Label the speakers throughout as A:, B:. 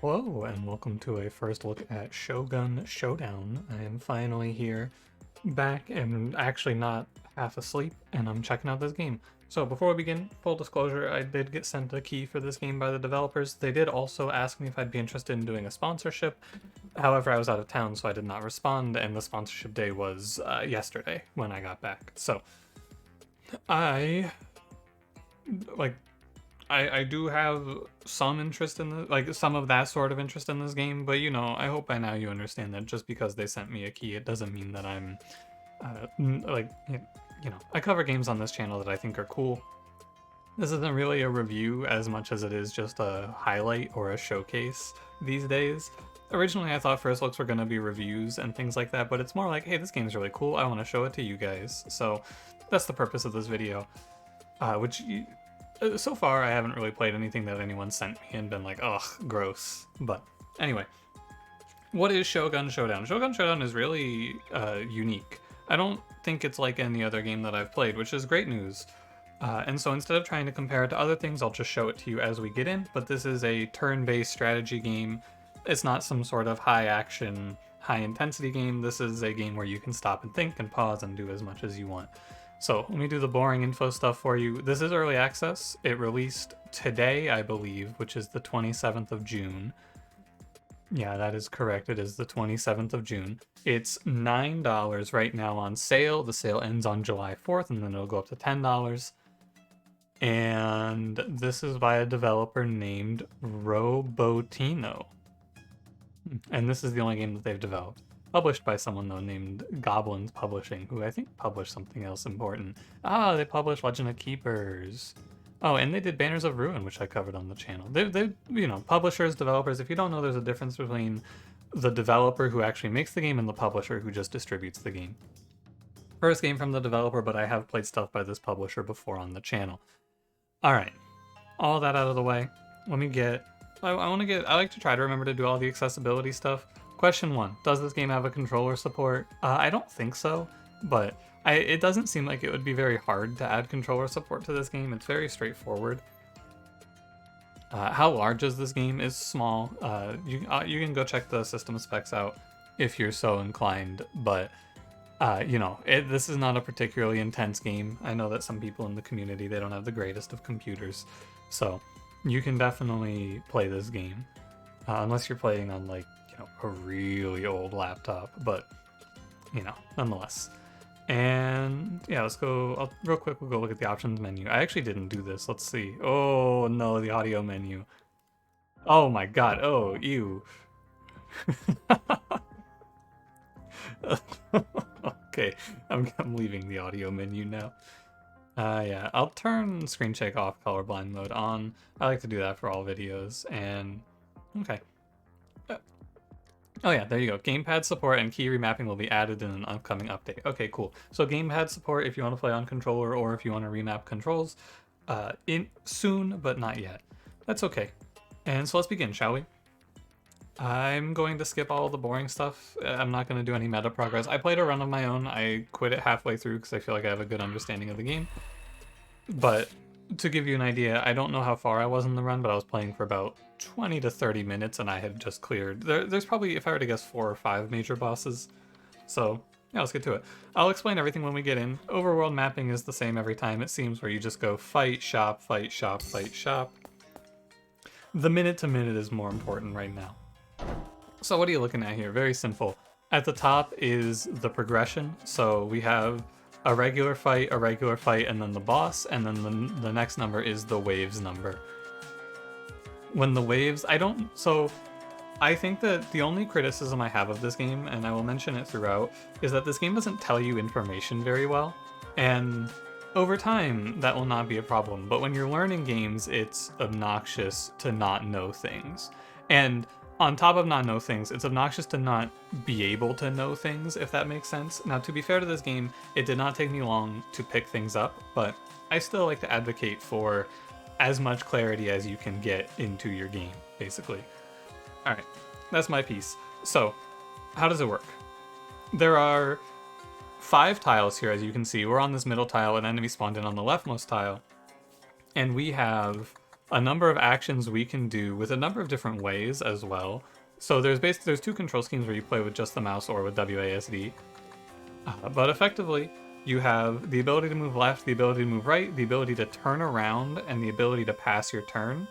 A: Hello, and welcome to a first look at Shogun Showdown. I am finally here, back and actually not half asleep, and I'm checking out this game. So before we begin, full disclosure, I did get sent a key for this game by the developers. They did also ask me if I'd be interested in doing a sponsorship. However, I was out of town, so I did not respond, and the sponsorship day was yesterday when I got back. So I like I do have some interest in some of that sort of interest in this game, but I hope by now you understand that just because they sent me a key, it doesn't mean that I'm I cover games on this channel that I think are cool. This isn't really a review as much as it is just a highlight or a showcase these days. Originally, I thought first looks were going to be reviews and things like that, but it's more like, hey, this game's really cool, I want to show it to you guys. So that's the purpose of this video, so far, I haven't really played anything that anyone sent me and been like, ugh, gross. But anyway, what is Shogun Showdown? Shogun Showdown is really unique. I don't think it's like any other game that I've played, which is great news. And so instead of trying to compare it to other things, I'll just show it to you as we get in. But this is a turn-based strategy game. It's not some sort of high-action, high-intensity game. This is a game where you can stop and think and pause and do as much as you want. So let me do the boring info stuff for you. This is early access. It released today, I believe, which is the 27th of June. Yeah, that is correct. It is the 27th of June. It's $9 right now on sale. The sale ends on July 4th, and then it'll go up to $10. And this is by a developer named Robotino. And this is the only game that they've developed. Published by someone, though, named Goblins Publishing, who I think published something else important. Ah, they published Legend of Keepers. Oh, and they did Banners of Ruin, which I covered on the channel. They publishers, developers. If you don't know, there's a difference between the developer who actually makes the game and the publisher who just distributes the game. First game from the developer, but I have played stuff by this publisher before on the channel. All right, all that out of the way. Let me get. I like to try to remember to do all the accessibility stuff. Question 1, does this game have a controller support? I don't think so, but it doesn't seem like it would be very hard to add controller support to this game. It's very straightforward. How large is this game? Is small. You can go check the system specs out if you're so inclined, but this is not a particularly intense game. I know that some people in the community, they don't have the greatest of computers, so you can definitely play this game, unless you're playing on a really old laptop, but nonetheless. And yeah, let's go real quick. We'll go look at the options menu. I actually didn't do this. Let's see. Oh no, the audio menu. Oh my god. Oh, ew. Okay, I'm leaving the audio menu now. Yeah, I'll turn screen shake off, colorblind mode on. I like to do that for all videos. And okay. Oh yeah, there you go. Gamepad support and key remapping will be added in an upcoming update. Okay, cool. So gamepad support if you want to play on controller or if you want to remap controls in soon, but not yet. That's okay. And so let's begin, shall we? I'm going to skip all the boring stuff. I'm not going to do any meta progress. I played a run of my own. I quit it halfway through because I feel like I have a good understanding of the game. But to give you an idea, I don't know how far I was in the run, but I was playing for about 20 to 30 minutes and I had just cleared. There's probably, if I were to guess, 4 or 5 major bosses. So yeah, let's get to it. I'll explain everything when we get in. Overworld mapping is the same every time, it seems, where you just go fight, shop, fight, shop, fight, shop. The minute to minute is more important right now. So what are you looking at here? Very simple. At the top is the progression. So we have a regular fight, and then the boss, and then the next number is the waves number. When the waves, I think that the only criticism I have of this game, and I will mention it throughout, is that this game doesn't tell you information very well. And over time, that will not be a problem. But when you're learning games, it's obnoxious to not know things. And on top of not know things, it's obnoxious to not be able to know things, if that makes sense. Now, to be fair to this game, it did not take me long to pick things up, but I still like to advocate for as much clarity as you can get into your game, basically. All right, that's my piece. So, how does it work? There are 5 tiles here, as you can see. We're on this middle tile, an enemy spawned in on the leftmost tile. And we have a number of actions we can do with a number of different ways as well. So there's two control schemes where you play with just the mouse or with WASD. But effectively, you have the ability to move left, the ability to move right, the ability to turn around, and the ability to pass your turn.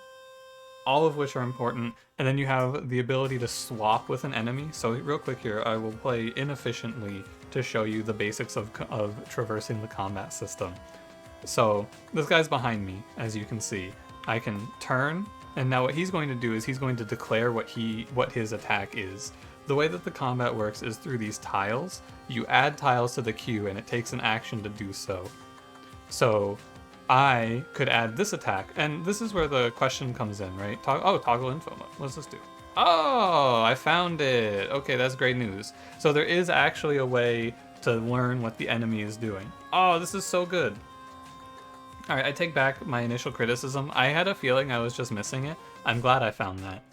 A: All of which are important. And then you have the ability to swap with an enemy. So real quick here, I will play inefficiently to show you the basics of traversing the combat system. So this guy's behind me, as you can see. I can turn, and now what he's going to do is he's going to declare what his attack is. The way that the combat works is through these tiles. You add tiles to the queue, and it takes an action to do so. So I could add this attack, and this is where the question comes in, right? Toggle info mode. What does this do? Oh, I found it. Okay, that's great news. So there is actually a way to learn what the enemy is doing. Oh, this is so good. All right, I take back my initial criticism. I had a feeling I was just missing it. I'm glad I found that.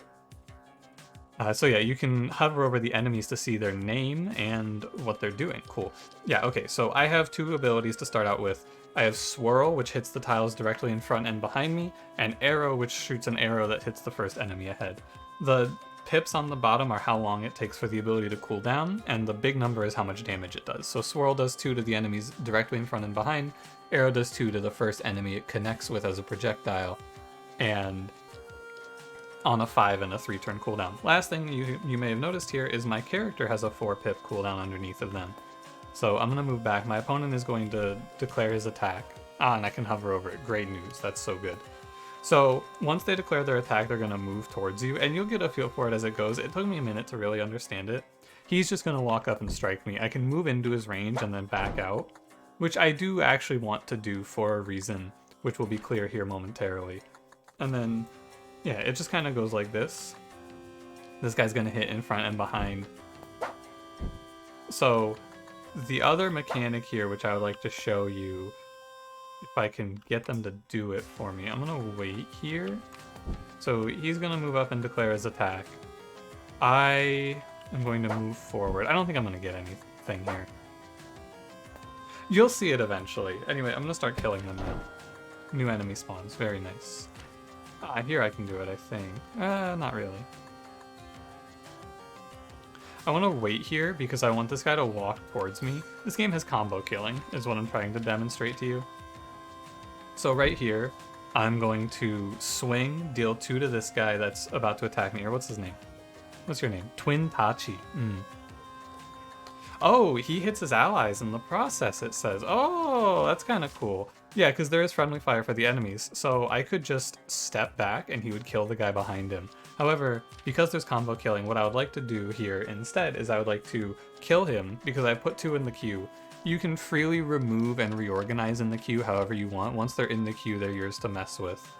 A: So yeah, you can hover over the enemies to see their name and what they're doing. Cool. Yeah, okay, so I have two abilities to start out with. I have Swirl, which hits the tiles directly in front and behind me, and Arrow, which shoots an arrow that hits the first enemy ahead. The pips on the bottom are how long it takes for the ability to cool down, and the big number is how much damage it does. So Swirl does 2 to the enemies directly in front and behind, Arrow does 2 to the first enemy it connects with as a projectile, and on a 5 and a 3 turn cooldown. Last thing you may have noticed here is my character has a 4 pip cooldown underneath of them. So I'm going to move back. My opponent is going to declare his attack. And I can hover over it. Great news. That's so good. So once they declare their attack, they're going to move towards you, and you'll get a feel for it as it goes. It took me a minute to really understand it. He's just going to walk up and strike me. I can move into his range and then back out, which I do actually want to do for a reason, which will be clear here momentarily. And then, yeah, it just kind of goes like this. This guy's going to hit in front and behind. So the other mechanic here, which I would like to show you, if I can get them to do it for me. I'm gonna wait here. So he's gonna move up and declare his attack. I am going to move forward. I don't think I'm gonna get anything here. You'll see it eventually. Anyway, I'm gonna start killing them now. New enemy spawns, very nice. Here I can do it, I think. Not really. I want to wait here because I want this guy to walk towards me. This game has combo killing, is what I'm trying to demonstrate to you. So right here, I'm going to swing, deal 2 to this guy that's about to attack me. Or what's his name? What's your name? Twin Tachi. Oh, he hits his allies in the process, it says. Oh, that's kind of cool. Yeah, because there is friendly fire for the enemies, so I could just step back and he would kill the guy behind him. However, because there's combo killing, what I would like to do here instead is I would like to kill him because I put 2 in the queue. You can freely remove and reorganize in the queue however you want. Once they're in the queue, they're yours to mess with.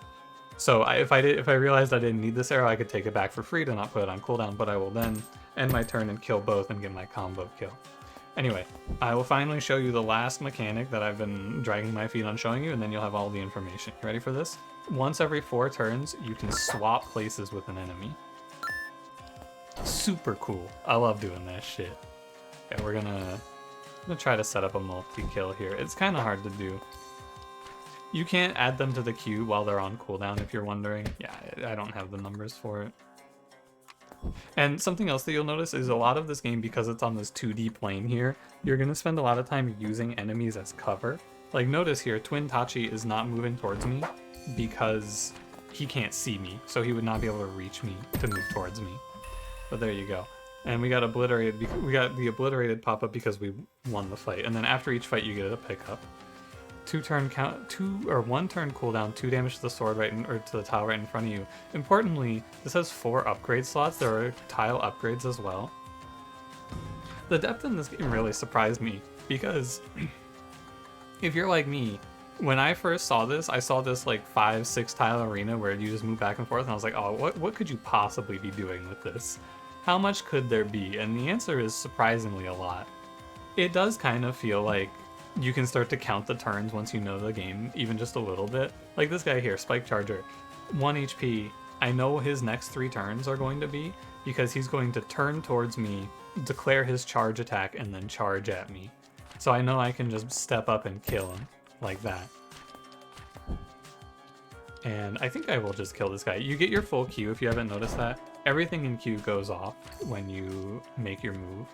A: So if I realized I didn't need this arrow, I could take it back for free to not put it on cooldown, but I will then end my turn and kill both and get my combo kill. Anyway, I will finally show you the last mechanic that I've been dragging my feet on showing you, and then you'll have all the information. You ready for this? Once every 4 turns, you can swap places with an enemy. Super cool. I love doing that shit. Okay, I'm gonna try to set up a multi-kill here. It's kind of hard to do. You can't add them to the queue while they're on cooldown, if you're wondering. Yeah, I don't have the numbers for it. And something else that you'll notice is a lot of this game, because it's on this 2D plane here, you're going to spend a lot of time using enemies as cover. Like, notice here, Twin Tachi is not moving towards me because he can't see me, so he would not be able to reach me to move towards me. But there you go. And we got obliterated. We got the obliterated pop up because we won the fight. And then after each fight, you get a pickup. 1 turn cooldown, 2 damage to the sword or to the tile right in front of you. Importantly, this has 4 upgrade slots. There are tile upgrades as well. The depth in this game really surprised me because if you're like me, when I first saw this, I saw this like 5-6 tile arena where you just move back and forth, and I was like, oh, what could you possibly be doing with this? How much could there be? And the answer is surprisingly a lot. It does kind of feel like you can start to count the turns once you know the game, even just a little bit. Like this guy here, Spike Charger, 1 HP. I know his next 3 turns are going to be because he's going to turn towards me, declare his charge attack, and then charge at me. So I know I can just step up and kill him like that. And I think I will just kill this guy. You get your full Q if you haven't noticed that. Everything in Q goes off when you make your move.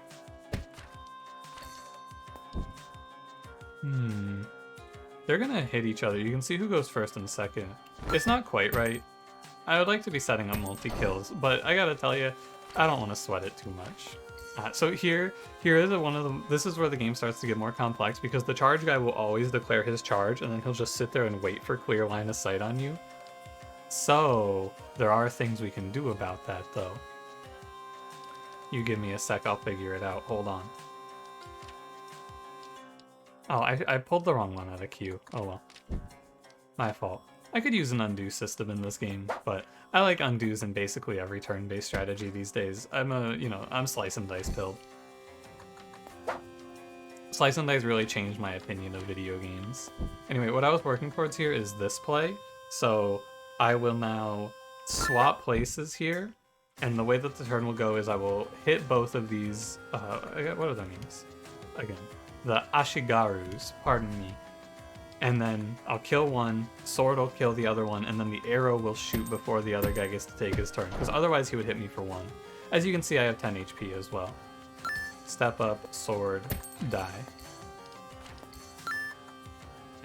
A: They're gonna hit each other. You can see who goes first and second. It's not quite right. I would like to be setting up multi-kills, but I gotta tell you, I don't want to sweat it too much. So here is one of the. This is where the game starts to get more complex because the charge guy will always declare his charge, and then he'll just sit there and wait for clear line of sight on you. So there are things we can do about that, though. You give me a sec, I'll figure it out. Hold on. Oh, I pulled the wrong one out of Q. Oh well. My fault. I could use an undo system in this game, but I like undos in basically every turn-based strategy these days. I'm slice and dice pilled. Slice and dice really changed my opinion of video games. Anyway, what I was working towards here is this play. So I will now swap places here, and the way that the turn will go is I will hit both of these, what are their names? Again, the Ashigarus, pardon me. And then I'll kill one, sword will kill the other one, and then the arrow will shoot before the other guy gets to take his turn, because otherwise he would hit me for 1. As you can see, I have 10 HP as well. Step up, sword, die.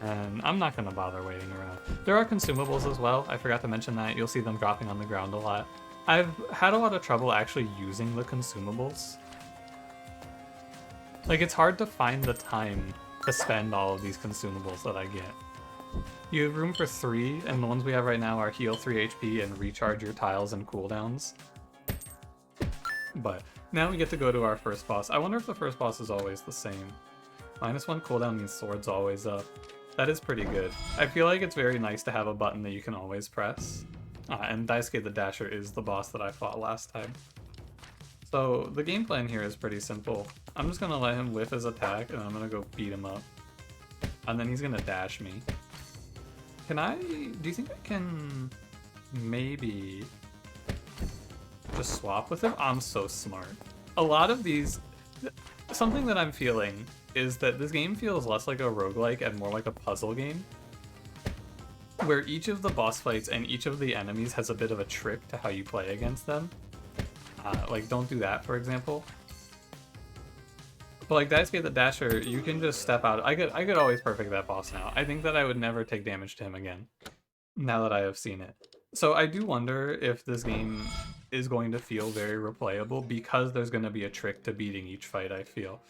A: And I'm not going to bother waiting around. There are consumables as well, I forgot to mention that. You'll see them dropping on the ground a lot. I've had a lot of trouble actually using the consumables. Like, it's hard to find the time to spend all of these consumables that I get. You have room for 3, and the ones we have right now are heal 3 HP and recharge your tiles and cooldowns. But now we get to go to our first boss. I wonder if the first boss is always the same. -1 cooldown means sword's always up. That is pretty good. I feel like it's very nice to have a button that you can always press. And Daisuke the Dasher is the boss that I fought last time. So the game plan here is pretty simple. I'm just gonna let him whiff his attack, and I'm gonna go beat him up. And then he's gonna dash me. Do you think I can maybe just swap with him? I'm so smart. A lot of these, something that I'm feeling is that this game feels less like a roguelike and more like a puzzle game, where each of the boss fights and each of the enemies has a bit of a trick to how you play against them. Like, don't do that, for example. But like Daisuke the Dasher, you can just step out. I could always perfect that boss now. I think that I would never take damage to him again, now that I have seen it. So I do wonder if this game is going to feel very replayable because there's going to be a trick to beating each fight, I feel.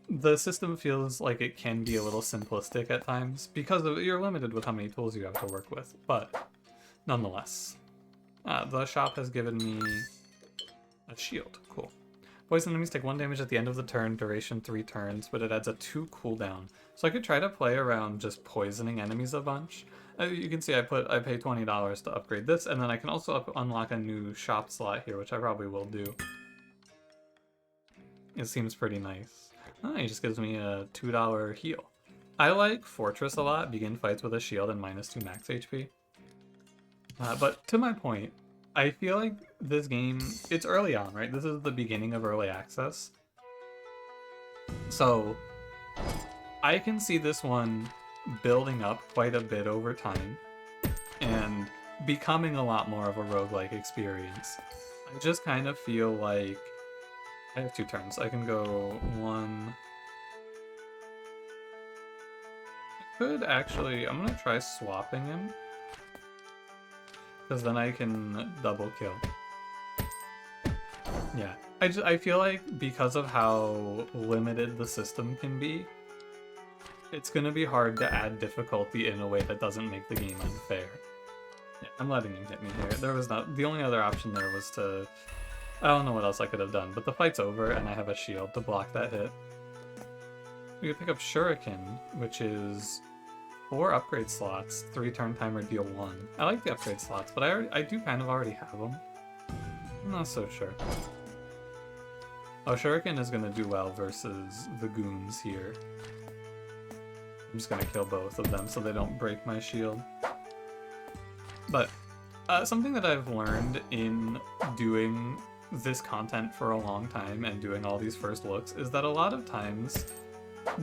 A: The system feels like it can be a little simplistic at times because you're limited with how many tools you have to work with, but nonetheless. The shop has given me a shield. Cool. Poison enemies take 1 damage at the end of the turn, duration 3 turns, but it adds a 2 cooldown. So I could try to play around just poisoning enemies a bunch. You can see I pay $20 to upgrade this, and then I can also unlock a new shop slot here, which I probably will do. It seems pretty nice. It just gives me a $2 heal. I like Fortress a lot, begin fights with a shield and -2 max HP. But to my point, I feel like this game, it's early on, right? This is the beginning of early access. So I can see this one building up quite a bit over time and becoming a lot more of a roguelike experience. I just kind of feel like I have 2 turns. I can go 1. I could actually, I'm gonna try swapping him, because then I can double kill. Yeah, I feel like because of how limited the system can be, it's gonna be hard to add difficulty in a way that doesn't make the game unfair. Yeah, I'm letting him hit me here. The only other option there was to, I don't know what else I could have done, but the fight's over and I have a shield to block that hit. We could pick up Shuriken, which is 4 upgrade slots, 3 turn timer, deal 1. I like the upgrade slots, but I do kind of already have them. I'm not so sure. Oh, Shuriken is going to do well versus the goons here. I'm just going to kill both of them so they don't break my shield. But something that I've learned in doing this content for a long time and doing all these first looks is that a lot of times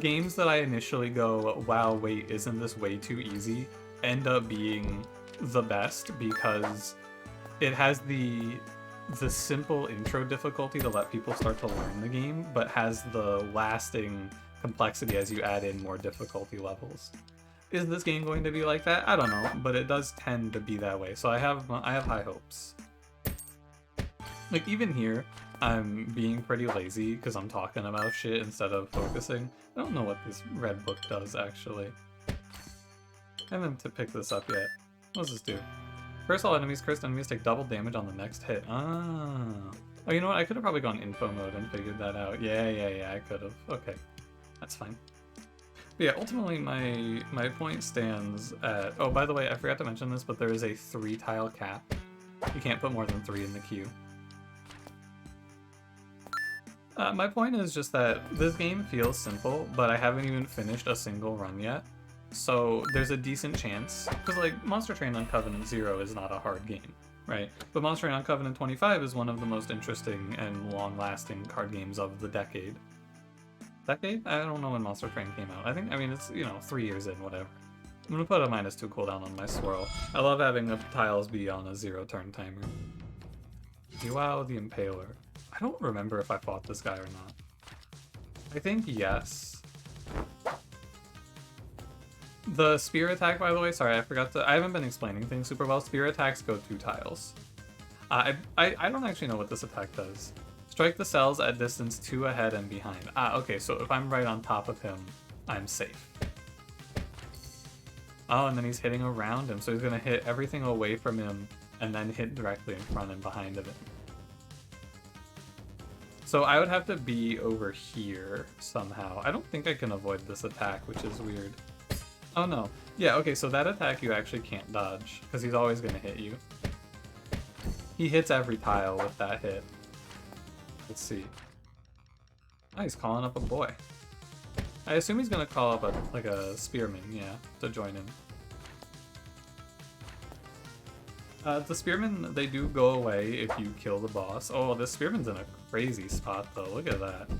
A: games that I initially go, wow, wait, isn't this way too easy, end up being the best because it has the simple intro difficulty to let people start to learn the game, but has the lasting complexity as you add in more difficulty levels. Is this game going to be like that? I don't know, but it does tend to be that way, so I have high hopes. Like, even here, I'm being pretty lazy because I'm talking about shit instead of focusing. I don't know what this red book does, actually. I haven't to pick this up yet. What does this do? First, all enemies, cursed enemies take double damage on the next hit. Ah. Oh, you know what? I could have probably gone info mode and figured that out. Yeah, I could have. Okay. That's fine. But yeah, ultimately, my point stands at... Oh, by the way, I forgot to mention this, but there is a 3-tile cap. You can't put more than 3 in the queue. My point is just that this game feels simple, but I haven't even finished a single run yet. So there's a decent chance, because like Monster Train on Covenant 0 is not a hard game, right? But Monster Train on Covenant 25 is one of the most interesting and long-lasting card games of the decade. Decade? I don't know when Monster Train came out. I mean, it's, 3 years in, whatever. I'm gonna put a -2 cooldown on my swirl. I love having the tiles be on a 0-turn timer. Wow, the Impaler. I don't remember if I fought this guy or not. I think yes. The spear attack, by the way, sorry, I haven't been explaining things super well. Spear attacks go 2 tiles. I don't actually know what this attack does. Strike the cells at distance 2 ahead and behind. Okay, so if I'm right on top of him, I'm safe. Oh, and then he's hitting around him, so he's gonna hit everything away from him and then hit directly in front and behind of him. So I would have to be over here somehow. I don't think I can avoid this attack, which is weird. Oh no. Yeah, okay, so that attack you actually can't dodge, because he's always going to hit you. He hits every tile with that hit. Let's see. Oh, he's calling up a boy. I assume he's going to call up a spearman, yeah, to join him. The spearmen, they do go away if you kill the boss. Oh, this spearman's in a crazy spot, though. Look at that.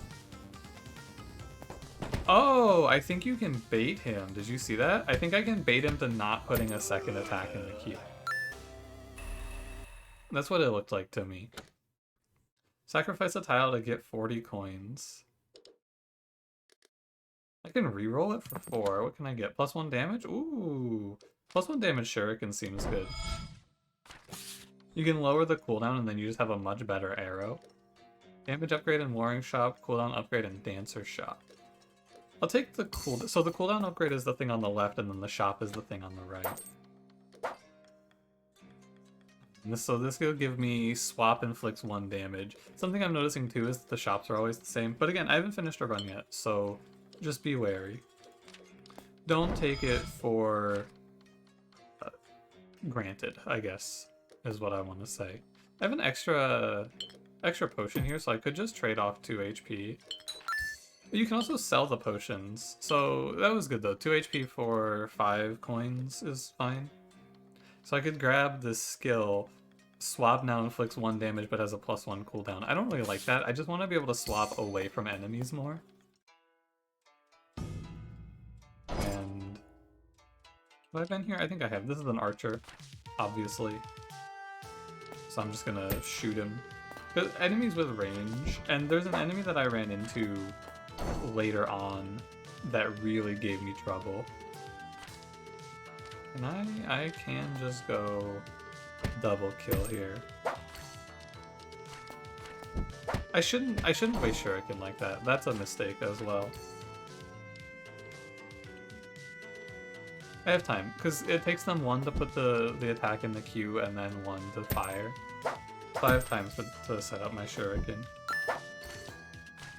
A: Oh, I think you can bait him. Did you see that? I think I can bait him to not putting a second attack in the queue. That's what it looked like to me. Sacrifice a tile to get 40 coins. I can reroll it for 4. What can I get? +1 damage? Ooh. +1 damage shuriken seems good. You can lower the cooldown and then you just have a much better arrow. Damage upgrade in Warring Shop, cooldown upgrade in Dancer Shop. I'll take the cooldown. So the cooldown upgrade is the thing on the left and then the shop is the thing on the right. And so this will give me swap inflicts 1 damage. Something I'm noticing too is that the shops are always the same. But again, I haven't finished a run yet, so just be wary. Don't take it for granted, I guess, is what I want to say. I have an extra potion here, so I could just trade off 2 HP. But you can also sell the potions, so that was good though. 2 HP for 5 coins is fine. So I could grab this skill, swap now inflicts 1 damage but has a +1 cooldown. I don't really like that. I just want to be able to swap away from enemies more. And have I been here? I think I have. This is an archer, obviously. So I'm just gonna shoot him. Enemies with range, and there's an enemy that I ran into later on that really gave me trouble. And I can just go double kill here. I shouldn't waste shuriken like that. That's a mistake as well. I have time, because it takes them 1 to put the attack in the queue and then 1 to fire. So I have time to set up my shuriken.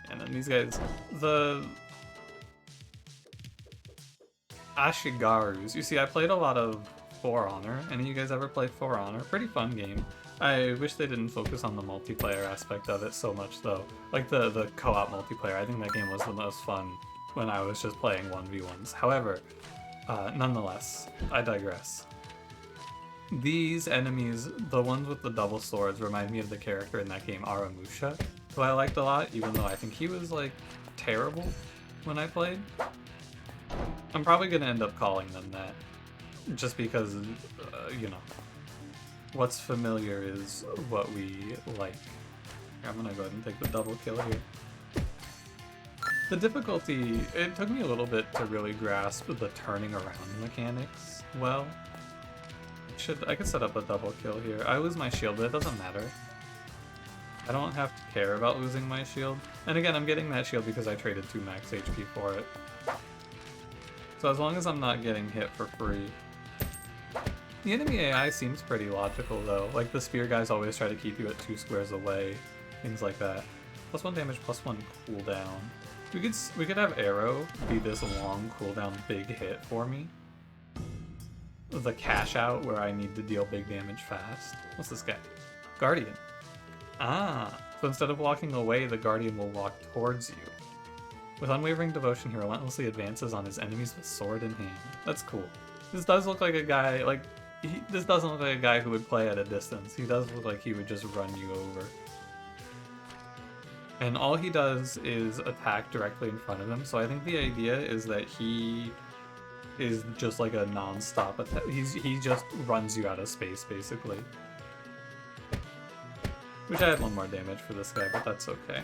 A: And then these guys, the Ashigarus. You see, I played a lot of For Honor. Any of you guys ever played For Honor? Pretty fun game. I wish they didn't focus on the multiplayer aspect of it so much, though. Like the co-op multiplayer. I think that game was the most fun when I was just playing 1v1s. However, nonetheless, I digress. These enemies, the ones with the double swords, remind me of the character in that game, Aramusha, who I liked a lot, even though I think he was, like, terrible when I played. I'm probably gonna end up calling them that. just because, you know, what's familiar is what we like. I'm gonna go ahead and take the double kill here. The difficulty, it took me a little bit to really grasp the turning around mechanics well. I could set up a double kill here. I lose my shield, but it doesn't matter. I don't have to care about losing my shield. And again, I'm getting that shield because I traded 2 max HP for it. So as long as I'm not getting hit for free. The enemy AI seems pretty logical though. Like the spear guys always try to keep you at 2 squares away. Things like that. +1 damage, +1 cooldown. We could have Arrow be this long cooldown big hit for me. The cash out where I need to deal big damage fast. What's this guy? Guardian. Ah, so instead of walking away, the Guardian will walk towards you. With unwavering devotion, he relentlessly advances on his enemies with sword in hand. That's cool. This does look like a guy, like, this doesn't look like a guy who would play at a distance. He does look like he would just run you over. And all he does is attack directly in front of him, so I think the idea is that he is just like a non-stop attack. He just runs you out of space, basically. Wish I had 1 more damage for this guy, but that's okay.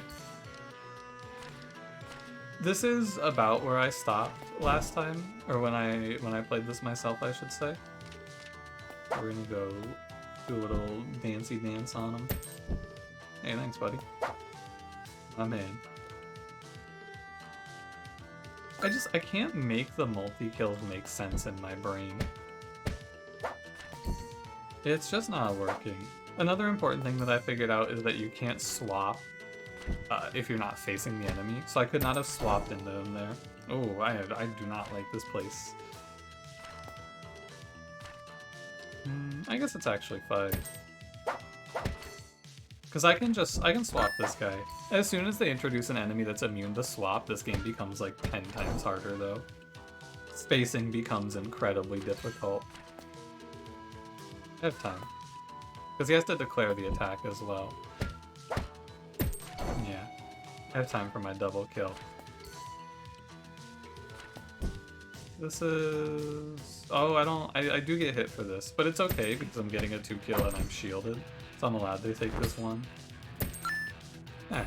A: This is about where I stopped last time, or when I played this myself, I should say. We're gonna go do a little dancey dance on him. Hey, thanks, buddy. My man. I can't make the multi-kills make sense in my brain. It's just not working. Another important thing that I figured out is that you can't swap if you're not facing the enemy, so I could not have swapped into him there. Oh, I do not like this place. I guess it's actually 5. Because I can swap this guy. As soon as they introduce an enemy that's immune to swap, this game becomes like 10 times harder though. Spacing becomes incredibly difficult. I have time. Because he has to declare the attack as well. Yeah. I have time for my double kill. This is... Oh, I do get hit for this, but it's okay because I'm getting a 2 kill and I'm shielded. So I'm allowed to take this one. I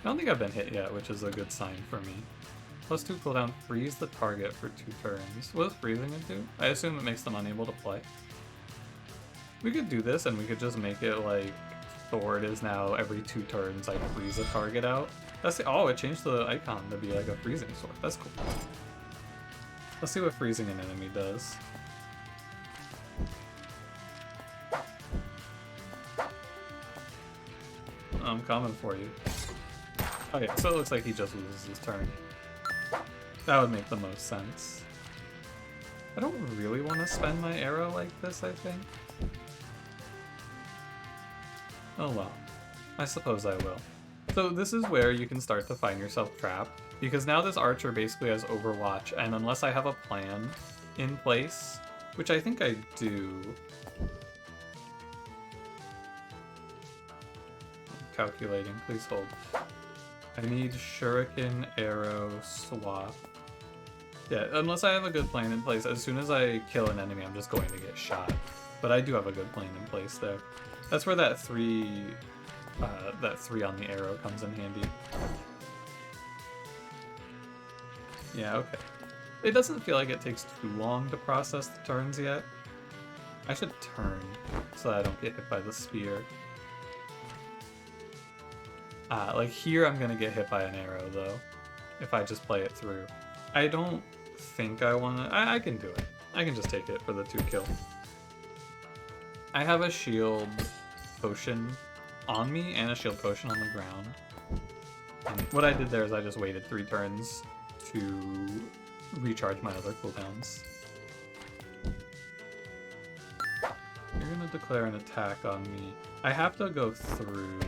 A: don't think I've been hit yet, which is a good sign for me. +2 cooldown, freeze the target for 2 turns. What does freezing do? I assume it makes them unable to play. We could do this and we could just make it like Sword is now every 2 turns I freeze a target out. Oh, it changed the icon to be like a freezing sword. That's cool. Let's see what freezing an enemy does. I'm coming for you. Oh yeah, so it looks like he just loses his turn. That would make the most sense. I don't really want to spend my arrow like this, I think. Oh well. I suppose I will. So this is where you can start to find yourself trapped, because now this archer basically has Overwatch, and unless I have a plan in place, which I think I do... Calculating, please hold. I need shuriken, arrow, swap. Yeah, unless I have a good plan in place, as soon as I kill an enemy, I'm just going to get shot. But I do have a good plan in place there. That's where that 3 on the arrow comes in handy. Yeah, okay. It doesn't feel like it takes too long to process the turns yet. I should turn so that I don't get hit by the spear. Like here I'm gonna get hit by an arrow though, if I just play it through. I don't think I wanna... I can do it. I can just take it for the 2 kill. I have a shield potion on me and a shield potion on the ground. And what I did there is I just waited 3 turns to recharge my other cooldowns. You're gonna declare an attack on me. I have to go through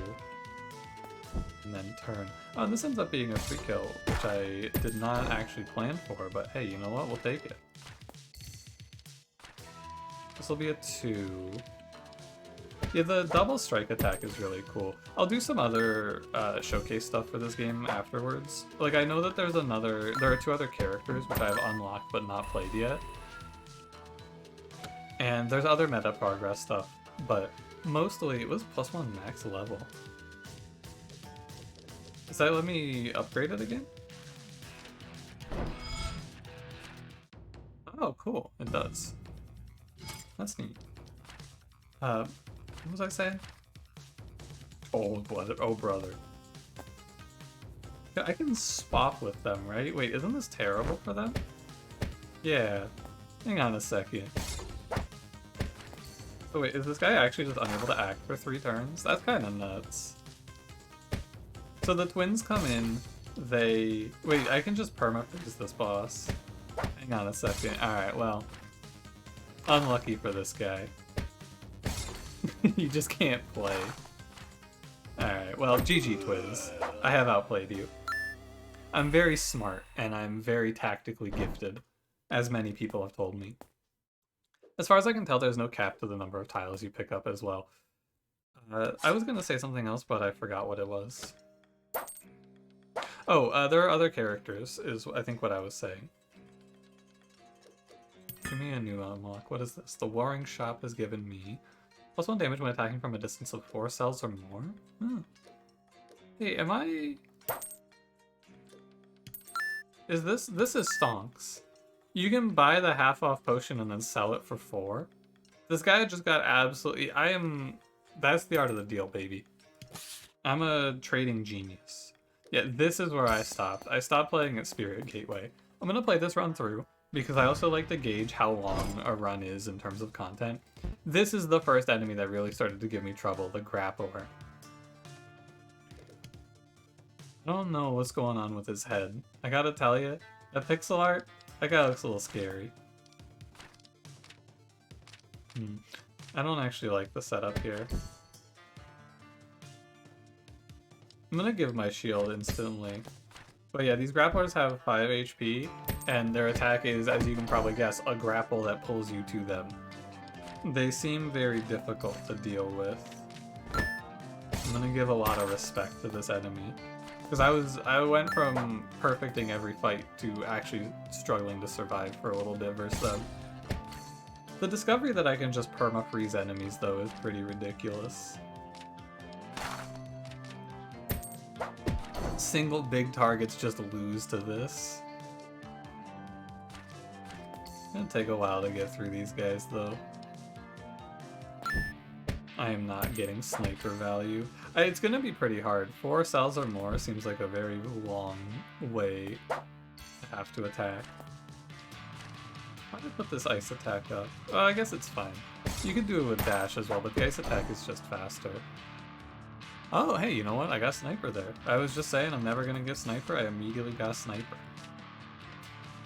A: and then turn. Oh, this ends up being a free kill, which I did not actually plan for, but hey, you know what? We'll take it. This will be a 2. Yeah, the double strike attack is really cool. I'll do some other showcase stuff for this game afterwards. Like, I know that there are 2 other characters which I have unlocked but not played yet. And there's other meta progress stuff, but mostly it was +1 max level. Does that let me upgrade it again? Oh, cool. It does. That's neat. What was I saying? Oh, brother. Oh, brother. I can swap with them, right? Wait, isn't this terrible for them? Yeah. Hang on a second. So wait, is this guy actually just unable to act for 3 turns? That's kind of nuts. So the twins come in, they... Wait, I can just perma-freeze this boss. Hang on a second. Alright, well. Unlucky for this guy. You just can't play. Alright, well, GG twins. I have outplayed you. I'm very smart, and I'm very tactically gifted, as many people have told me. As far as I can tell, there's no cap to the number of tiles you pick up as well. I was going to say something else, but I forgot what it was. Oh, there are other characters, is I think what I was saying. Give me a new unlock. What is this? The Warring Shop has given me +1 damage when attacking from a distance of 4 cells or more? Hmm. Hey, am I... Is this... This is stonks. You can buy the half-off potion and then sell it for 4. This guy just got absolutely... That's the art of the deal, baby. I'm a trading genius. Yeah, this is where I stopped. I stopped playing at Spirit Gateway. I'm gonna play this run through, because I also like to gauge how long a run is in terms of content. This is the first enemy that really started to give me trouble, the Grappler. I don't know what's going on with his head. I gotta tell you, that pixel art, that guy looks a little scary. I don't actually like the setup here. I'm gonna give my shield instantly. But yeah, these grapplers have 5 HP, and their attack is, as you can probably guess, a grapple that pulls you to them. They seem very difficult to deal with. I'm gonna give a lot of respect to this enemy. Because I went from perfecting every fight to actually struggling to survive for a little bit versus them. The discovery that I can just perma-freeze enemies, though, is pretty ridiculous. Single big targets just lose to this. It's gonna take a while to get through these guys, though. I am not getting sniper value. It's gonna be pretty hard. 4 cells or more seems like a very long way to have to attack. Why did I put this ice attack up? Well, I guess it's fine. You could do it with dash as well, but the ice attack is just faster. Oh, hey, you know what? I got sniper there. I was just saying I'm never gonna get sniper. I immediately got sniper.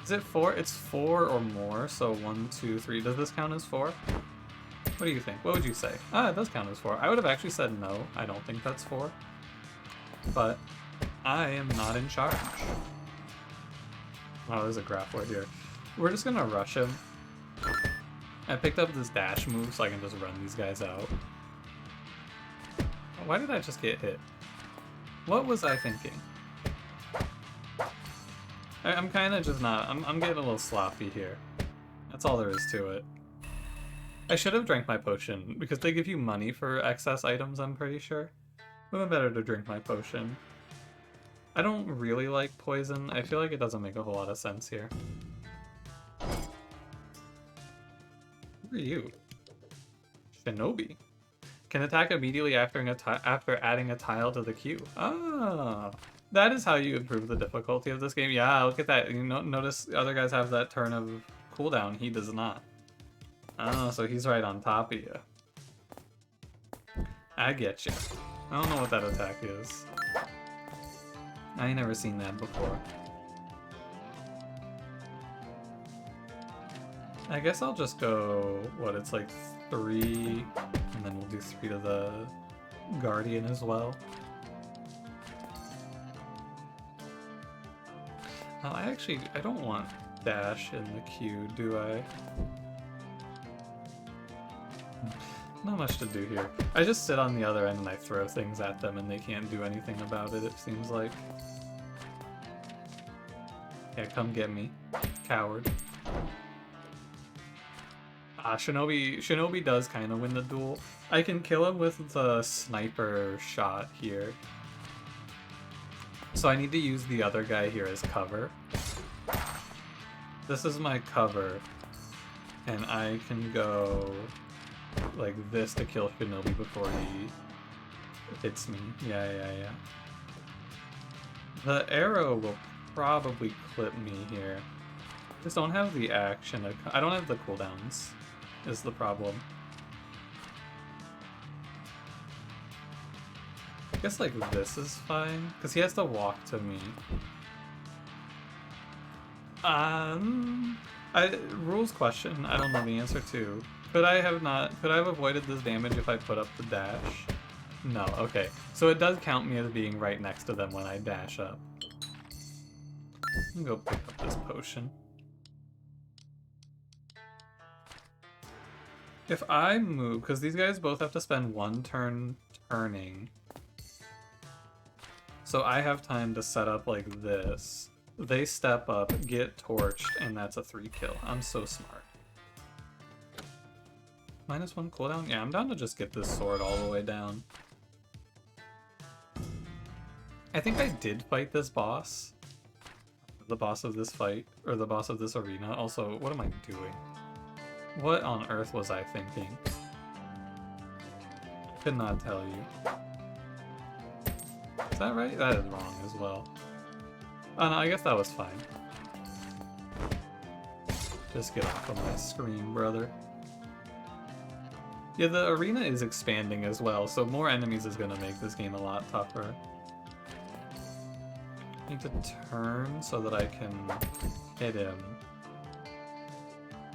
A: Is it 4? It's 4 or more, so 1, 2, 3. Does this count as 4? What do you think? What would you say? Ah, it does count as 4. I would have actually said no. I don't think that's 4. But I am not in charge. Oh, there's a grappler here. We're just gonna rush him. I picked up this dash move so I can just run these guys out. Why did I just get hit? What was I thinking? I'm kind of just not... I'm getting a little sloppy here. That's all there is to it. I should have drank my potion, because they give you money for excess items, I'm pretty sure. It would have been better to drink my potion. I don't really like poison. I feel like it doesn't make a whole lot of sense here. Who are you? Shinobi. Can attack immediately after adding a tile to the queue. Ah, that is how you improve the difficulty of this game. Yeah, look at that. You notice the other guys have that turn of cooldown. He does not. Oh, so he's right on top of you. I get you. I don't know what that attack is. I ain't never seen that before. I guess I'll just go, what, it's like 3, and then we'll do 3 to the Guardian as well. I don't want dash in the queue, do I? Not much to do here. I just sit on the other end and I throw things at them and they can't do anything about it, it seems like. Yeah, come get me, coward. Shinobi does kind of win the duel. I can kill him with the sniper shot here. So I need to use the other guy here as cover. This is my cover. And I can go like this to kill Shinobi before he hits me. Yeah. The arrow will probably clip me here. Just don't have the action. I don't have the cooldowns, is the problem. I guess like this is fine, because he has to walk to me. Rules question, I don't know the answer to. Could I have avoided this damage if I put up the dash? No, okay. So it does count me as being right next to them when I dash up. I'm gonna go pick up this potion. If I move, because these guys both have to spend one turn turning. So I have time to set up like this. They step up, get torched, and that's a 3 kill. I'm so smart. -1 cooldown? Yeah, I'm down to just get this sword all the way down. I think I did fight this boss. The boss of this fight, or the boss of this arena. Also, what am I doing? What on earth was I thinking? Could not tell you. Is that right? That is wrong as well. Oh no, I guess that was fine. Just get off of my screen, brother. Yeah, the arena is expanding as well, so more enemies is gonna make this game a lot tougher. I need to turn so that I can hit him.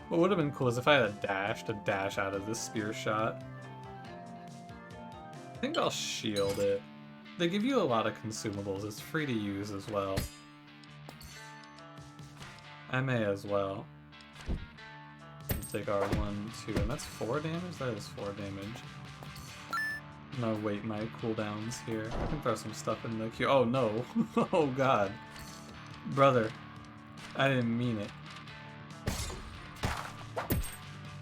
A: What would have been cool is if I had a dash to dash out of this spear shot. I think I'll shield it. They give you a lot of consumables. It's free to use as well. I may as well. Take our 1, 2, and that's 4 damage? That is 4 damage. No, wait, my cooldowns here. I can throw some stuff in the queue. Oh no! Oh god. Brother. I didn't mean it.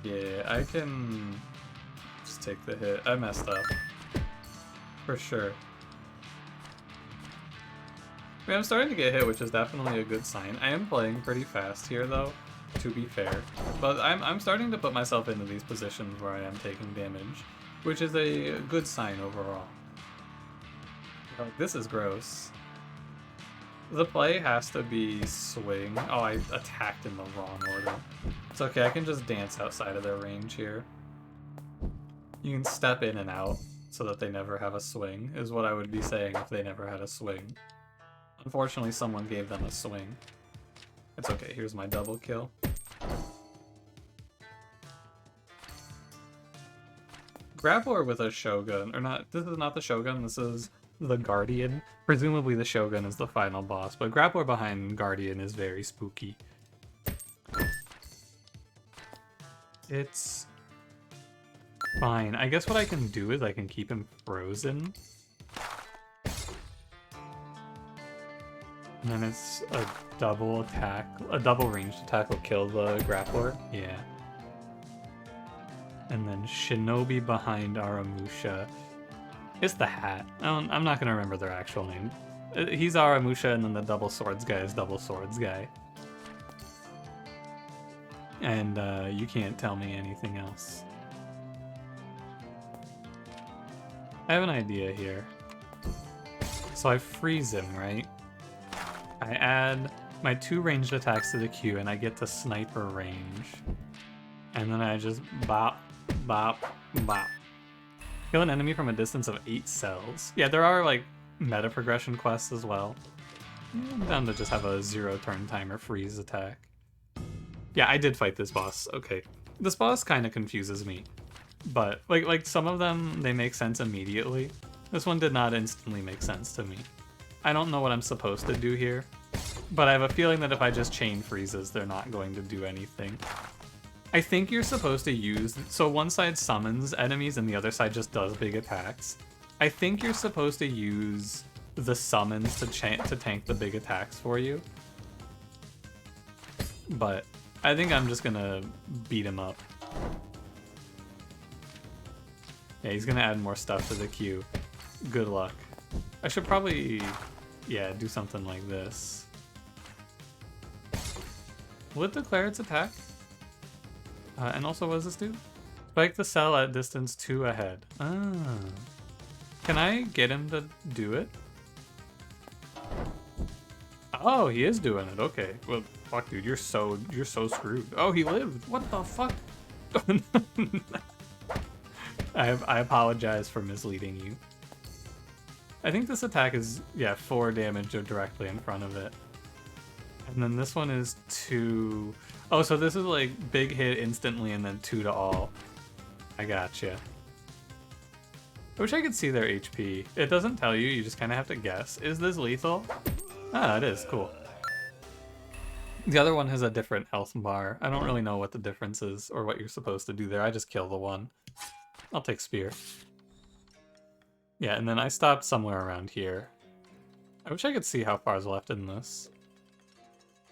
A: Yeah, I can just take the hit. I messed up. For sure. I mean, I'm starting to get hit, which is definitely a good sign. I am playing pretty fast here, though, to be fair. But I'm starting to put myself into these positions where I am taking damage, which is a good sign overall. Like, this is gross. The play has to be swing. Oh, I attacked in the wrong order. It's okay, I can just dance outside of their range here. You can step in and out so that they never have a swing, is what I would be saying if they never had a swing. Unfortunately, someone gave them a swing. It's okay, here's my double kill. Grappler with a Shogun, or not, this is not the Shogun, this is the Guardian. Presumably the Shogun is the final boss, but Grappler behind Guardian is very spooky. It's fine. I guess what I can do is I can keep him frozen. And then it's a double attack, a double ranged attack will kill the Grappler. Yeah. And then Shinobi behind Aramusha. It's the hat. I'm not gonna remember their actual name. He's Aramusha, and then the double swords guy is double swords guy. And you can't tell me anything else. I have an idea here. So I freeze him, right? I add my 2 ranged attacks to the queue, and I get to sniper range. And then I just bop, bop, bop. Kill an enemy from a distance of 8 cells. Yeah, there are like meta progression quests as well. I'm down to just have a 0 turn timer freeze attack. Yeah, I did fight this boss. Okay. This boss kind of confuses me. But like some of them, they make sense immediately. This one did not instantly make sense to me. I don't know what I'm supposed to do here, but I have a feeling that if I just chain freezes, they're not going to do anything. I think you're supposed to use... So one side summons enemies and the other side just does big attacks. I think you're supposed to use the summons to tank the big attacks for you. But I think I'm just gonna beat him up. Yeah, he's gonna add more stuff to the queue. Good luck. I should probably, yeah, do something like this. Will it declare its attack? And also, what does this do? Spike the cell at distance 2 ahead. Ah. Can I get him to do it? Oh, he is doing it. Okay. Well, fuck, dude, you're so screwed. Oh, he lived. What the fuck? I apologize for misleading you. I think this attack is, yeah, 4 damage directly in front of it. And then this one is 2. Oh, so this is like big hit instantly and then 2 to all. I gotcha. I wish I could see their HP. It doesn't tell you, you just kind of have to guess. Is this lethal? Ah, it is. Cool. The other one has a different health bar. I don't really know what the difference is or what you're supposed to do there. I just kill the one. I'll take spear. Yeah, and then I stopped somewhere around here. I wish I could see how far is left in this.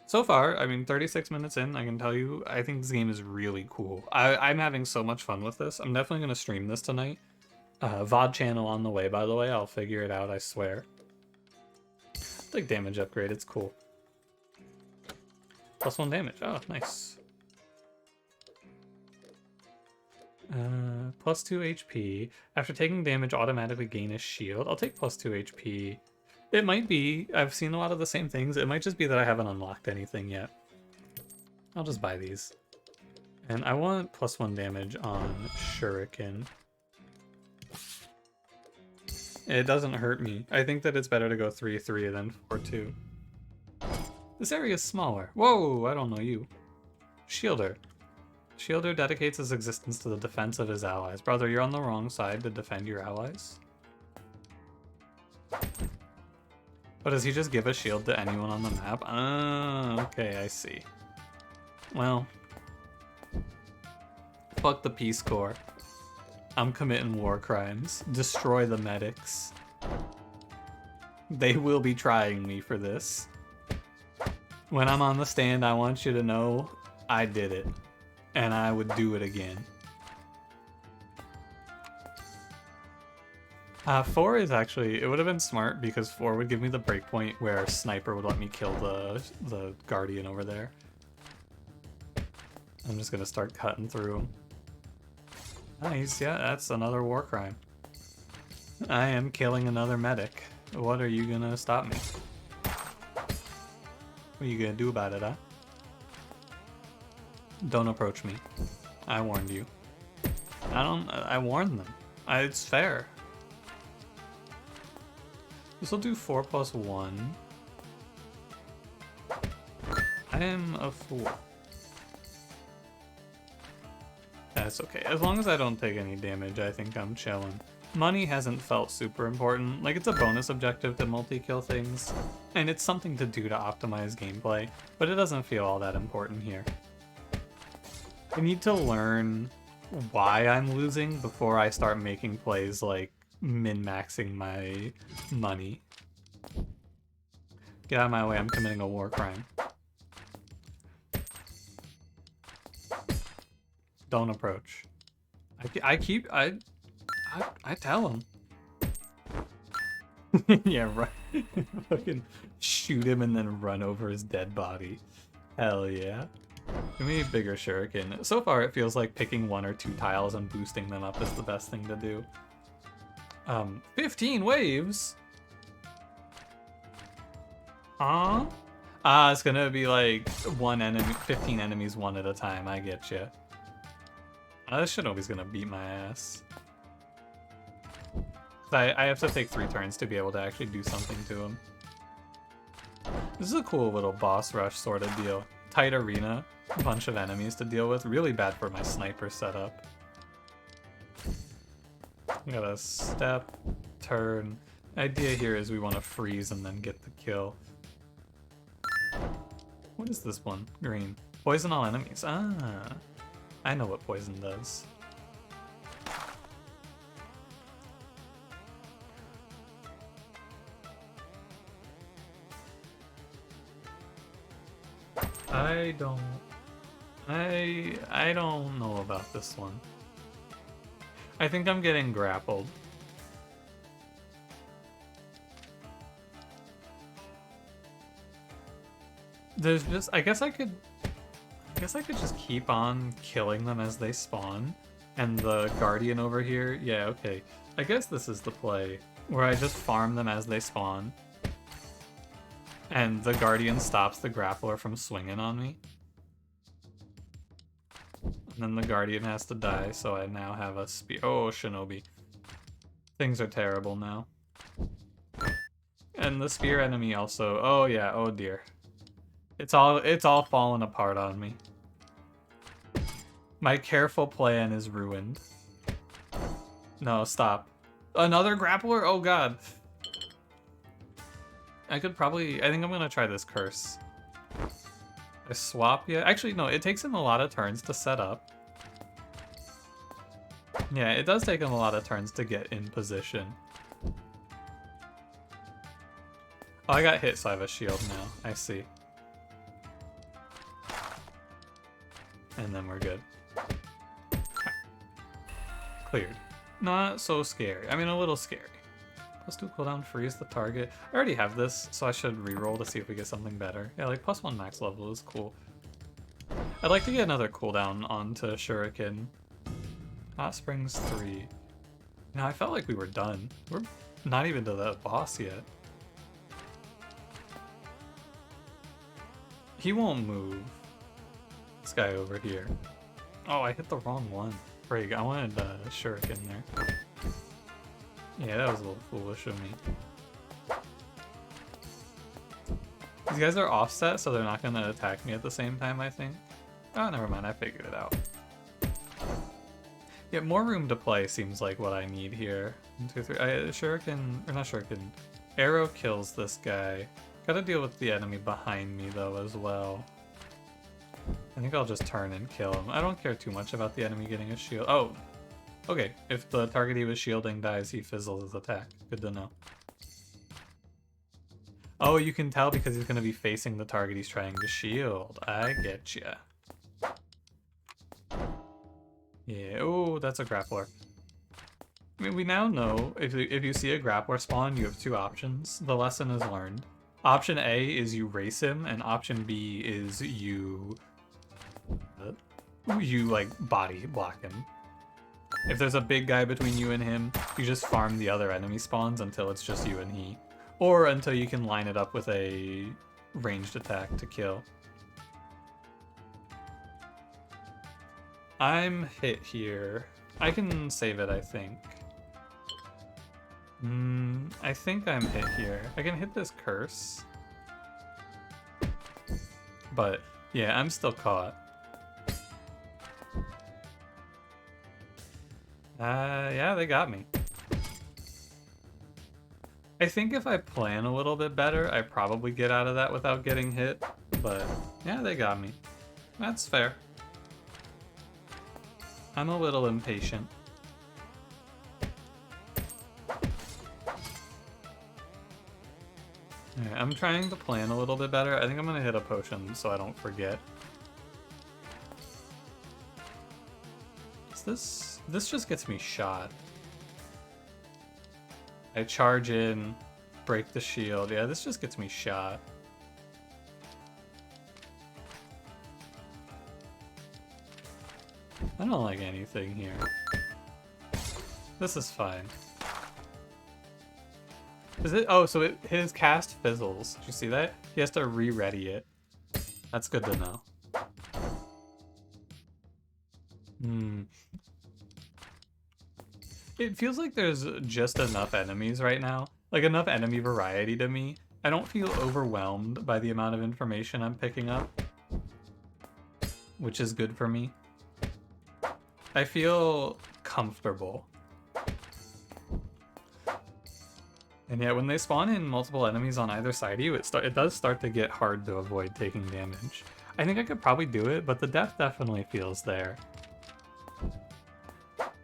A: So far, I mean, 36 minutes in, I can tell you, I think this game is really cool. I'm having so much fun with this. I'm definitely going to stream this tonight. VOD channel on the way, by the way. I'll figure it out, I swear. Like damage upgrade, it's cool. +1 damage. Oh, nice. +2 HP. After taking damage, automatically gain a shield. I'll take +2 HP. It might be. I've seen a lot of the same things. It might just be that I haven't unlocked anything yet. I'll just buy these. And I want +1 damage on Shuriken. It doesn't hurt me. I think that it's better to go 3-3 than 4-2. This area is smaller. Whoa, I don't know you. Shielder. Shielder dedicates his existence to the defense of his allies. Brother, you're on the wrong side to defend your allies. But does he just give a shield to anyone on the map? Ah, okay, I see. Well, fuck the Peace Corps. I'm committing war crimes. Destroy the medics. They will be trying me for this. When I'm on the stand, I want you to know I did it. And I would do it again. 4 is actually, it would have been smart because 4 would give me the breakpoint where Sniper would let me kill the Guardian over there. I'm just gonna start cutting through him. Nice, yeah, that's another war crime. I am killing another medic. What are you gonna stop me? What are you gonna do about it, huh? Don't approach me. I warned you. I warned them. It's fair. This will do 4 + 1. I am a fool. That's okay. As long as I don't take any damage, I think I'm chilling. Money hasn't felt super important. Like, it's a bonus objective to multi-kill things, and it's something to do to optimize gameplay, but it doesn't feel all that important here. I need to learn why I'm losing before I start making plays like min-maxing my money. Get out of my way, I'm committing a war crime. Don't approach. I tell him. Yeah, right. Fucking shoot him and then run over his dead body. Hell yeah. Give me a bigger shuriken. So far it feels like picking 1 or 2 tiles and boosting them up is the best thing to do. 15 waves? Huh? Ah, it's gonna be like 1 enemy, 15 enemies 1 at a time. I get you. This shit always gonna beat my ass. I have to take 3 turns to be able to actually do something to him. This is a cool little boss rush sort of deal. Tight arena, a bunch of enemies to deal with. Really bad for my sniper setup. We gotta step, turn. The idea here is we want to freeze and then get the kill. What is this one? Green. Poison all enemies. Ah, I know what poison does. I don't know about this one. I think I'm getting grappled. There's just, I guess I could just keep on killing them as they spawn. And the Guardian over here, yeah, okay. I guess this is the play, where I just farm them as they spawn. And the Guardian stops the Grappler from swinging on me. And then the Guardian has to die, so I now have a spear. Oh, Shinobi. Things are terrible now. And the spear enemy also, oh yeah, oh dear. It's all fallen apart on me. My careful plan is ruined. No, stop. Another grappler? Oh god. I think I'm gonna try this curse. I swap, yeah. Actually, no, it takes him a lot of turns to set up. Yeah, it does take him a lot of turns to get in position. Oh, I got hit, so I have a shield now. I see. And then we're good. Cleared. Not so scary. I mean, a little scary. +2 cooldown, freeze the target. I already have this, so I should reroll to see if we get something better. Yeah, like +1 max level is cool. I'd like to get another cooldown onto Shuriken. Hot Springs 3. Now, I felt like we were done. We're not even to that boss yet. He won't move. This guy over here. Oh, I hit the wrong one. Frig, I wanted Shuriken there. Yeah, that was a little foolish of me. These guys are offset, so they're not going to attack me at the same time, I think. Oh, never mind, I figured it out. Yeah, more room to play seems like what I need here. 1, 2, 3. Shuriken, or not Shuriken. Arrow kills this guy. Gotta deal with the enemy behind me, though, as well. I think I'll just turn and kill him. I don't care too much about the enemy getting a shield. Oh, okay. If the target he was shielding dies, he fizzles his attack. Good to know. Oh, you can tell because he's going to be facing the target he's trying to shield. I getcha. Yeah, oh, that's a grappler. I mean, we now know if you see a grappler spawn, you have 2 options. The lesson is learned. Option A is you race him, and option B is you like body block him. If there's a big guy between you and him, you just farm the other enemy spawns until it's just you and he. Or until you can line it up with a ranged attack to kill. I'm hit here. I can save it, I think. I think I'm hit here. I can hit this curse. But, yeah, I'm still caught. Yeah, they got me. I think if I plan a little bit better, I probably get out of that without getting hit. But, yeah, they got me. That's fair. I'm a little impatient. Alright, I'm trying to plan a little bit better. I think I'm gonna hit a potion so I don't forget. This just gets me shot. I charge in, break the shield. Yeah, this just gets me shot. I don't like anything here. This is fine. Is it? Oh, so his cast fizzles. Did you see that? He has to re-ready it. That's good to know. It feels like there's just enough enemies right now. Like, enough enemy variety to me. I don't feel overwhelmed by the amount of information I'm picking up. Which is good for me. I feel comfortable. And yeah, when they spawn in multiple enemies on either side of you, it does start to get hard to avoid taking damage. I think I could probably do it, but the death definitely feels there.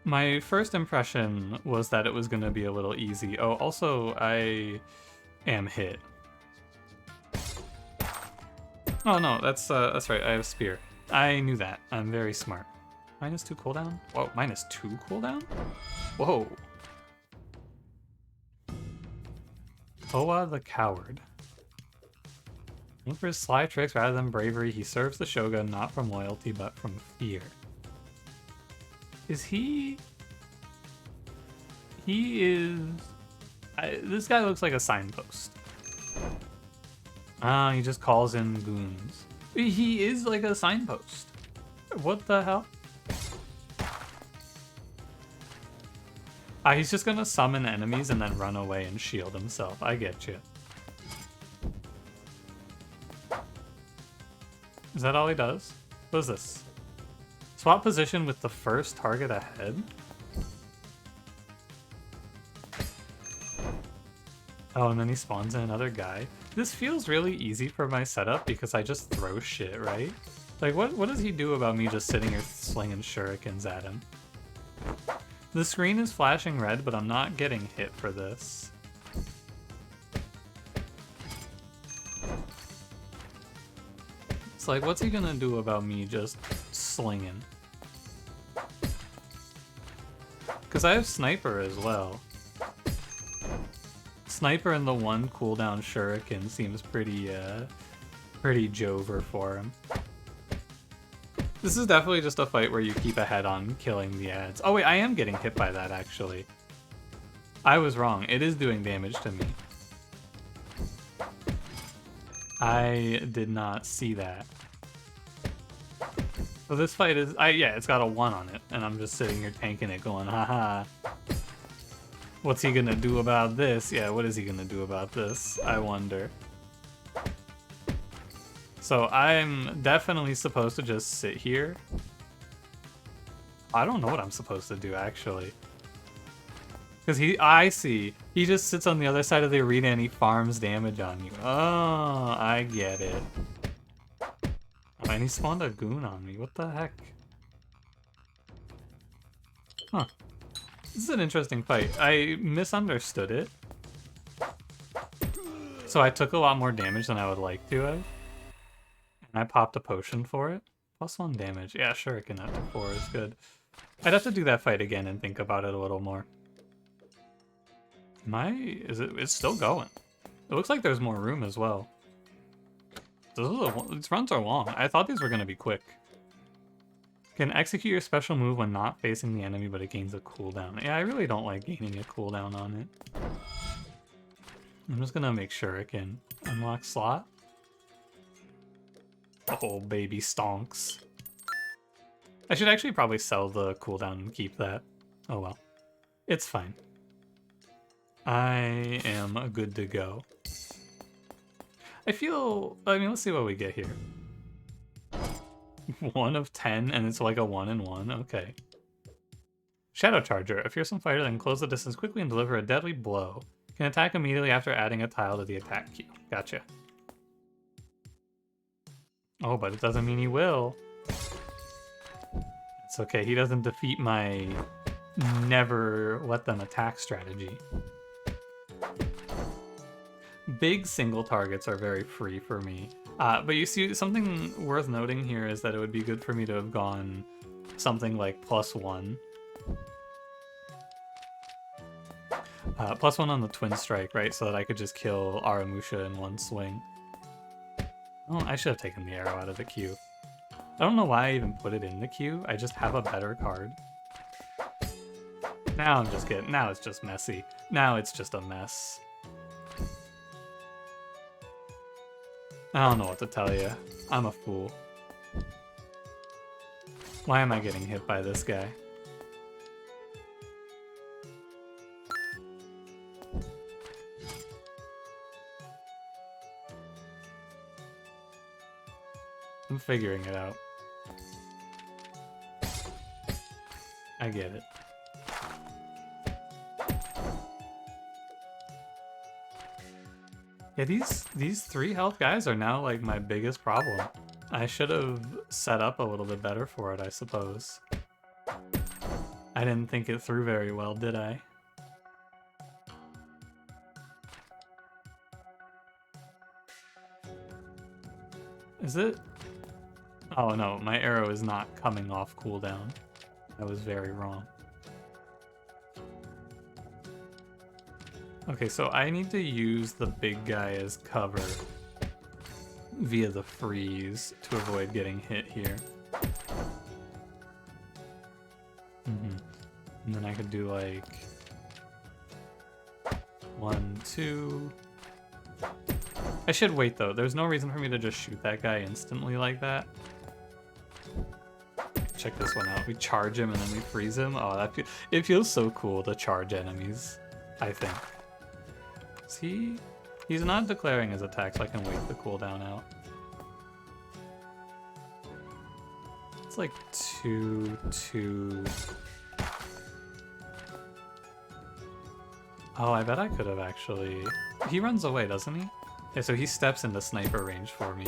A: My first impression was that it was going to be a little easy. Oh, also, I am hit. Oh no, that's right, I have spear. I knew that. I'm very smart. -2 cooldown? Whoa, -2 cooldown? Whoa. Owa the Coward. Known for his sly tricks rather than bravery, he serves the Shogun not from loyalty but from fear. Is he... He is... this guy looks like a signpost. Ah, he just calls in goons. He is like a signpost. What the hell? He's just gonna summon enemies and then run away and shield himself. I get you. Is that all he does? What is this? Swap position with the first target ahead? Oh, and then he spawns in another guy. This feels really easy for my setup because I just throw shit, right? Like, what does he do about me just sitting here slinging shurikens at him? The screen is flashing red, but I'm not getting hit for this. It's like, what's he gonna do about me just slinging? Because I have Sniper as well. Sniper and the 1 cooldown shuriken seems pretty jover for him. This is definitely just a fight where you keep ahead on killing the ads. Oh wait, I am getting hit by that actually. I was wrong. It is doing damage to me. I did not see that. So this fight is, yeah, it's got a 1 on it, and I'm just sitting here tanking it going, haha. What's he gonna do about this? Yeah, what is he gonna do about this? I wonder. So I'm definitely supposed to just sit here. I don't know what I'm supposed to do, actually. Because I see, he just sits on the other side of the arena and he farms damage on you. Oh, I get it. Oh, and he spawned a goon on me. What the heck? Huh. This is an interesting fight. I misunderstood it. So I took a lot more damage than I would like to have. And I popped a potion for it. +1 damage. Yeah, sure, it can up to 4 is good. I'd have to do that fight again and think about it a little more. It's still going. It looks like there's more room as well. These runs are long. I thought these were going to be quick. Can execute your special move when not facing the enemy, but it gains a cooldown. Yeah, I really don't like gaining a cooldown on it. I'm just gonna make sure it can unlock slot. Oh, baby stonks. I should actually probably sell the cooldown and keep that. Oh well. It's fine. I am good to go. I mean, let's see what we get here. 1 of 10, and it's like a 1 in 1. Okay. Shadow Charger. A fearsome fighter that can close the distance quickly and deliver a deadly blow. Can attack immediately after adding a tile to the attack queue. Gotcha. Oh, but it doesn't mean he will. It's okay. He doesn't defeat my never let them attack strategy. Big single targets are very free for me. But you see, something worth noting here is that it would be good for me to have gone something like +1. +1 on the Twin Strike, right? So that I could just kill Aramusha in 1 swing. Oh, I should have taken the arrow out of the queue. I don't know why I even put it in the queue. I just have a better card. Now now it's just messy. Now it's just a mess. I don't know what to tell you. I'm a fool. Why am I getting hit by this guy? I'm figuring it out. I get it. Yeah, these 3 health guys are now like my biggest problem. I should have set up a little bit better for it, I suppose. I didn't think it through very well, did I? Is it? Oh no, my arrow is not coming off cooldown. I was very wrong. Okay, so I need to use the big guy as cover via the freeze to avoid getting hit here. And then I could do like 1, 2. I should wait though. There's no reason for me to just shoot that guy instantly like that. Check this one out. We charge him and then we freeze him. Oh, it feels so cool to charge enemies, I think. See? He's not declaring his attack, so I can wait the cooldown out. It's like 2, 2. Oh, I bet I could have actually... He runs away, doesn't he? Yeah, so he steps into sniper range for me.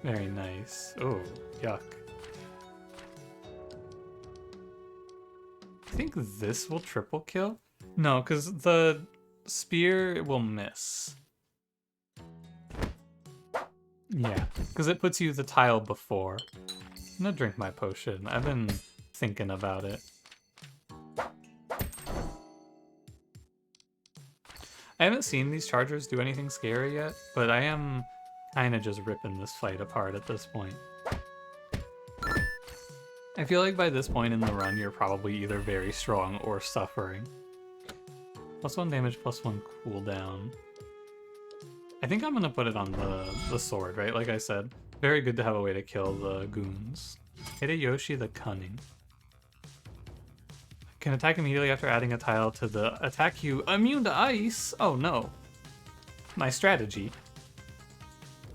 A: Very nice. Oh, yuck. I think this will triple kill? No, because the spear will miss. Yeah, because it puts you the tile before. I'm gonna drink my potion. I've been thinking about it. I haven't seen these chargers do anything scary yet, but I am kind of just ripping this fight apart at this point. I feel like by this point in the run, you're probably either very strong or suffering. +1 damage, +1 cooldown. I think I'm gonna put it on the sword, right? Like I said, very good to have a way to kill the goons. Hideyoshi the Cunning. Can attack immediately after adding a tile to the attack you immune to ice. Oh no. My strategy.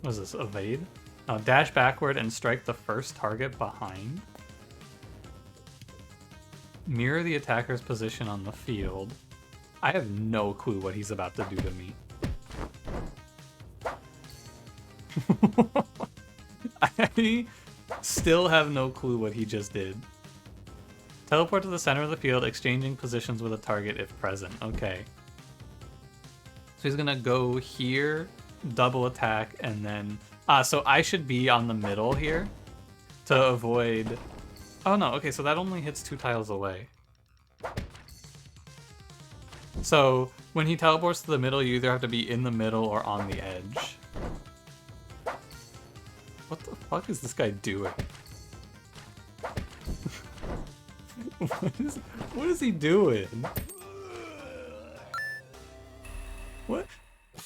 A: What is this, evade? Dash backward and strike the first target behind. Mirror the attacker's position on the field. I have no clue what he's about to do to me. I still have no clue what he just did. Teleport to the center of the field, exchanging positions with a target if present. Okay. So he's gonna go here, double attack, and then... so I should be on the middle here to avoid... Oh no, okay, so that only hits 2 tiles away. So when he teleports to the middle, you either have to be in the middle or on the edge. What the fuck is this guy doing? What is he doing? What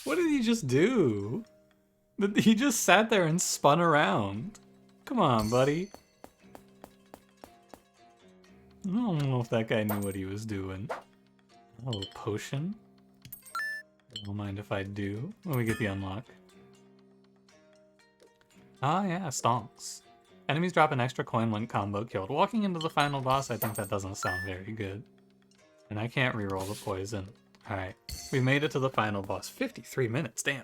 A: did he just do? He just sat there and spun around. Come on, buddy. I don't know if that guy knew what he was doing. A little potion. Don't mind if I do. When we get the unlock. Ah, yeah, stonks. Enemies drop an extra coin when combo killed. Walking into the final boss, I think that doesn't sound very good. And I can't reroll the poison. Alright, we made it to the final boss. 53 minutes, damn.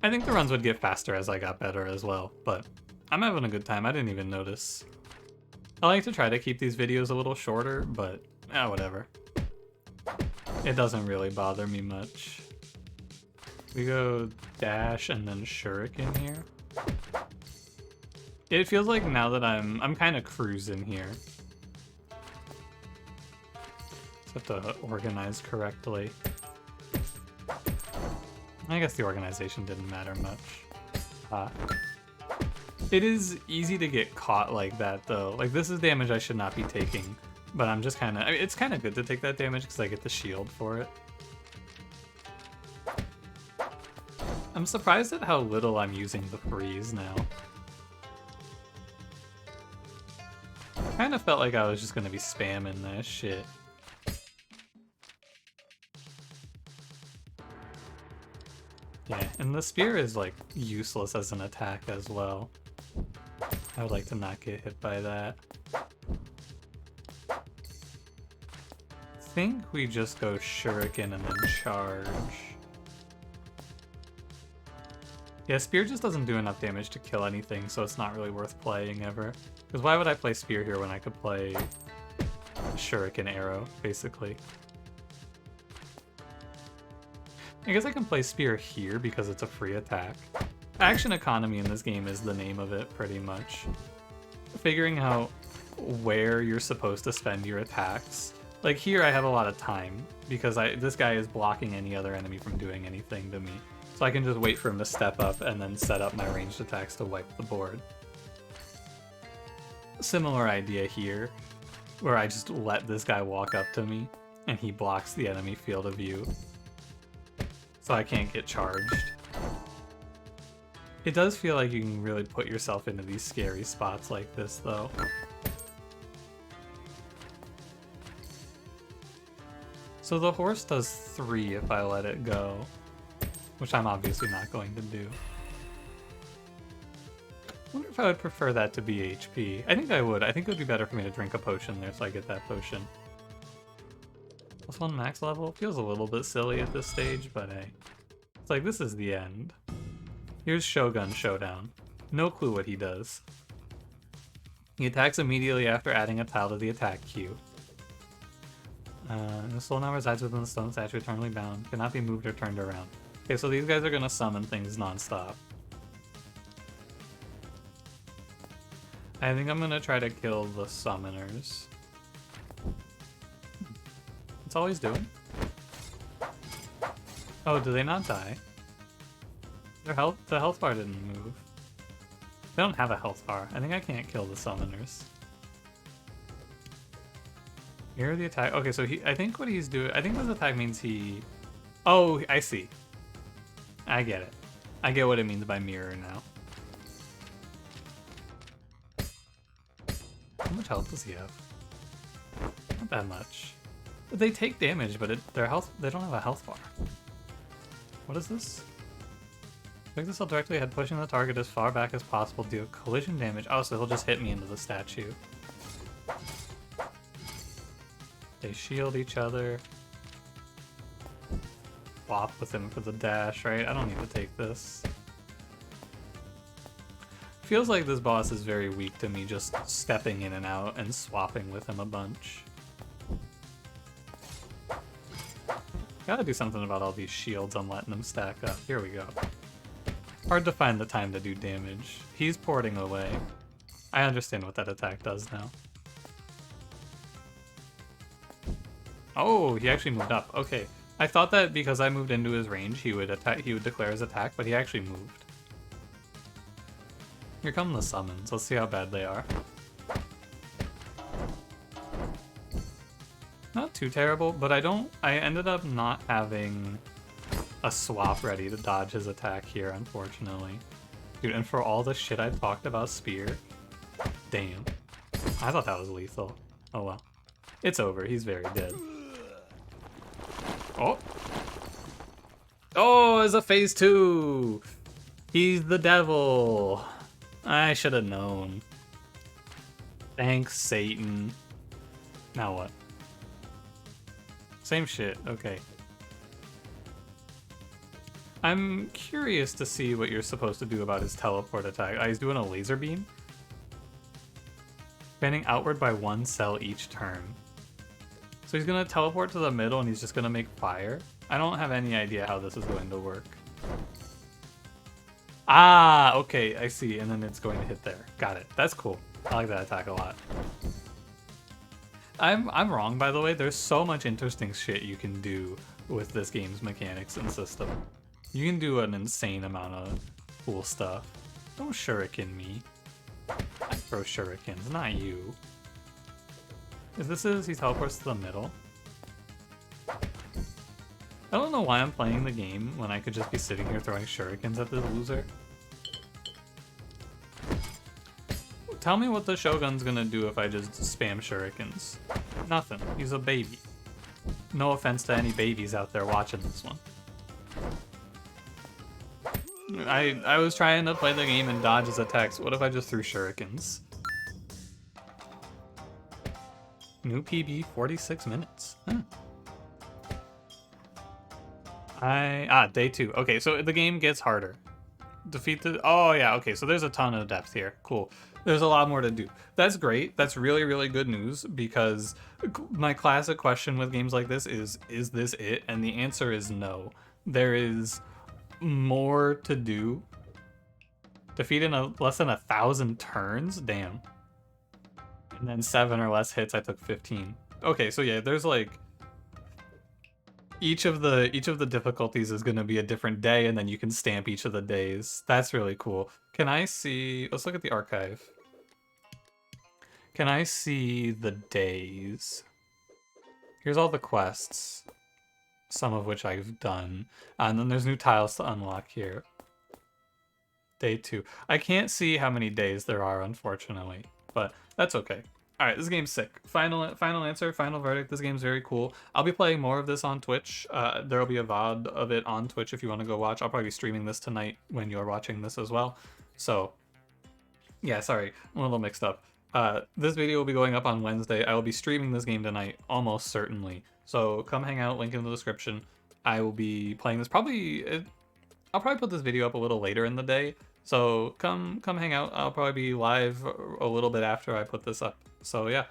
A: I think the runs would get faster as I got better as well, but I'm having a good time. I didn't even notice. I like to try to keep these videos a little shorter, but whatever. It doesn't really bother me much. We go dash and then shuriken here. It feels like now that I'm kind of cruising here. Just have to organize correctly. I guess the organization didn't matter much. It is easy to get caught like that though. Like this is damage I should not be taking, but I'm just kind of, I mean, it's kind of good to take that damage because I get the shield for it. I'm surprised at how little I'm using the freeze now. Kind of felt like I was just gonna be spamming that shit. Yeah, and the spear is like useless as an attack as well. I would like to not get hit by that. I think we just go shuriken and then charge. Yeah, spear just doesn't do enough damage to kill anything, so it's not really worth playing ever. Because why would I play spear here when I could play shuriken arrow, basically? I guess I can play spear here because it's a free attack. Action economy in this game is the name of it, pretty much. Figuring out where you're supposed to spend your attacks. Like here I have a lot of time because this guy is blocking any other enemy from doing anything to me. So I can just wait for him to step up and then set up my ranged attacks to wipe the board. Similar idea here, where I just let this guy walk up to me and he blocks the enemy field of view. So I can't get charged. It does feel like you can really put yourself into these scary spots like this though. So the horse does 3 if I let it go, which I'm obviously not going to do. I wonder if I would prefer that to be HP. I think I would. I think it would be better for me to drink a potion there so I get that potion. +1 max level? Feels a little bit silly at this stage, but hey. It's like, this is the end. Here's Shogun Showdown. No clue what he does. He attacks immediately after adding a tile to the attack queue. The soul now resides within the stone statue, eternally bound. Cannot be moved or turned around. Okay, so these guys are gonna summon things non-stop. I think I'm gonna try to kill the summoners. That's all he's doing. Oh, do they not die? The health bar didn't move. They don't have a health bar. I think I can't kill the summoners. Here are the attack. Okay, so I think what he's doing, I think this attack means he... Oh, I see. I get it. I get what it means by mirror now. How much health does he have? Not that much. But they take damage, but their health, they don't have a health bar. What is this? Click this directly ahead, pushing the target as far back as possible, deal collision damage. Oh, so he'll just hit me into the statue. They shield each other. Swap with him for the dash, right? I don't need to take this. Feels like this boss is very weak to me just stepping in and out and swapping with him a bunch. Gotta do something about all these shields. I'm letting them stack up. Here we go. Hard to find the time to do damage. He's porting away. I understand what that attack does now. Oh, he actually moved up. Okay. I thought that because I moved into his range, he would attack. He would declare his attack, but he actually moved. Here come the summons. Let's see how bad they are. Not too terrible, but I ended up not having a swap ready to dodge his attack here, unfortunately. Dude, and for all the shit I talked about Spear, damn. I thought that was lethal. Oh well. It's over. He's very dead. Oh! Oh, it's a phase 2! He's the devil! I should have known. Thanks, Satan. Now what? Same shit, okay. I'm curious to see what you're supposed to do about his teleport attack. He's doing a laser beam? Expanding outward by 1 cell each turn. So he's gonna teleport to the middle and he's just gonna make fire? I don't have any idea how this is going to work. Ah, okay, I see, and then it's going to hit there. Got it. That's cool. I like that attack a lot. I'm wrong, by the way. There's so much interesting shit you can do with this game's mechanics and system. You can do an insane amount of cool stuff. Don't shuriken me. I throw shurikens, not you. He teleports to the middle. I don't know why I'm playing the game when I could just be sitting here throwing shurikens at this loser. Tell me what the Shogun's gonna do if I just spam shurikens. Nothing. He's a baby. No offense to any babies out there watching this one. I was trying to play the game and dodge his attacks. What if I just threw shurikens? New PB, 46 minutes. Huh. Day 2. Okay, so the game gets harder. Defeat the... Oh, yeah, okay, so there's a ton of depth here. Cool. There's a lot more to do. That's great. That's really, really good news, because my classic question with games like this is this it? And the answer is no. There is more to do. Defeat in less than 1,000 turns? Damn. And then 7 or less hits, I took 15. Okay, so yeah, there's like each of the difficulties is going to be a different day, and then you can stamp each of the days. That's really cool. Can I see? Let's look at the archive. Can I see the days? Here's all the quests, some of which I've done, and then there's new tiles to unlock here. Day 2. I can't see how many days there are, unfortunately, but that's okay. All right, this game's sick. Final answer, final verdict. This game's very cool. I'll be playing more of this on Twitch. There'll be a VOD of it on Twitch if you want to go watch. I'll probably be streaming this tonight when you're watching this as well. So, yeah, sorry, I'm a little mixed up. This video will be going up on Wednesday. I will be streaming this game tonight, almost certainly. So come hang out, link in the description. I will be playing this probably... I'll probably put this video up a little later in the day. So come hang out. I'll probably be live a little bit after I put this up. So yeah.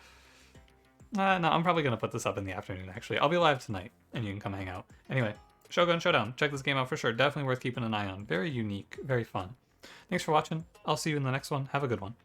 A: No, I'm probably going to put this up in the afternoon, actually. I'll be live tonight, and you can come hang out. Anyway, Shogun Showdown. Check this game out for sure. Definitely worth keeping an eye on. Very unique, very fun. Thanks for watching. I'll see you in the next one. Have a good one.